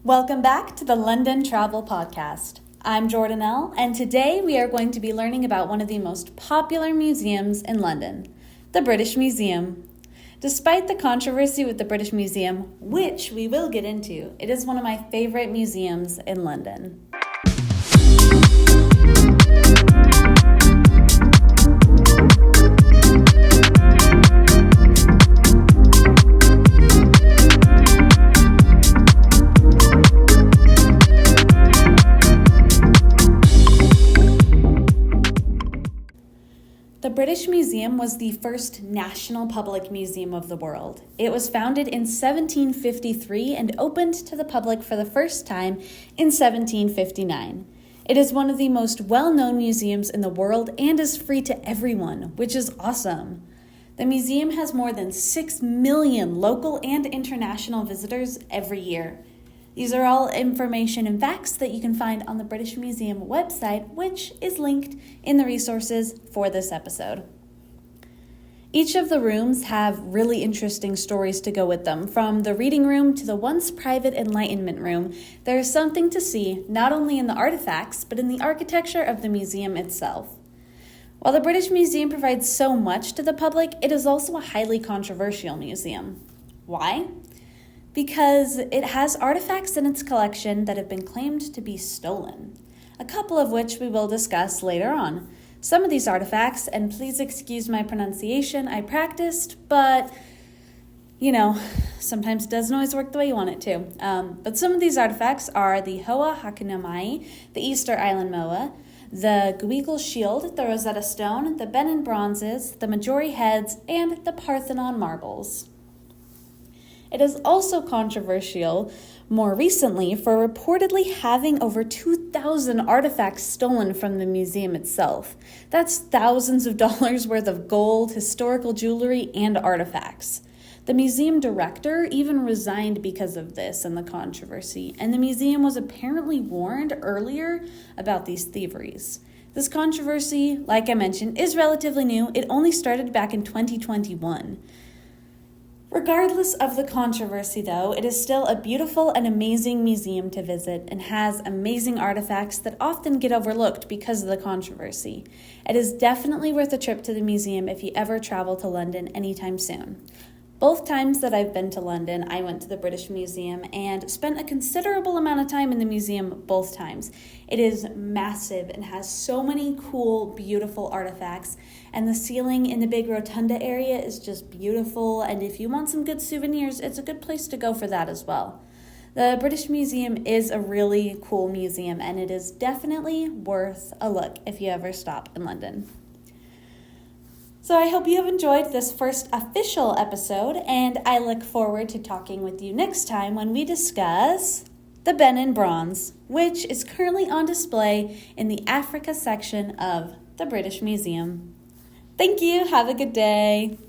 Welcome back to the London Travel Podcast. I'm Jordanelle, and today we are going to be learning about one of the most popular museums in London, the British Museum. Despite the controversy with the British Museum, which we will get into, it is one of my favorite museums in London. The British Museum was the first national public museum of the world. It was founded in 1753 and opened to the public for the first time in 1759. It is one of the most well-known museums in the world and is free to everyone, which is awesome. The museum has more than 6 million local and international visitors every year. These are all information and facts that you can find on the British Museum website, which is linked in the resources for this episode. Each of the rooms have really interesting stories to go with them. From the reading room to the once private Enlightenment room, there is something to see not only in the artifacts, but in the architecture of the museum itself. While the British Museum provides so much to the public, it is also a highly controversial museum. Why? Because it has artifacts in its collection that have been claimed to be stolen, a couple of which we will discuss later on. Some of these artifacts, and please excuse my pronunciation, I practiced, but, sometimes it doesn't always work the way you want it to. But some of these artifacts are the Hoa Hakunamai, the Easter Island Moa, the Guigal Shield, the Rosetta Stone, the Benin Bronzes, the Majori Heads, and the Parthenon Marbles. It is also controversial more recently for reportedly having over 2,000 artifacts stolen from the museum itself. That's thousands of dollars worth of gold, historical jewelry, and artifacts. The museum director even resigned because of this and the controversy, and the museum was apparently warned earlier about these thieveries. This controversy, like I mentioned, is relatively new. It only started back in 2021. Regardless of the controversy, though, it is still a beautiful and amazing museum to visit and has amazing artifacts that often get overlooked because of the controversy. It is definitely worth a trip to the museum if you ever travel to London anytime soon. Both times that I've been to London, I went to the British Museum and spent a considerable amount of time in the museum both times. It is massive and has so many cool, beautiful artifacts, and the ceiling in the big rotunda area is just beautiful, and if you want some good souvenirs, it's a good place to go for that as well. The British Museum is a really cool museum, and it is definitely worth a look if you ever stop in London. So I hope you have enjoyed this first official episode, and I look forward to talking with you next time when we discuss the Benin Bronze, which is currently on display in the Africa section of the British Museum. Thank you. Have a good day.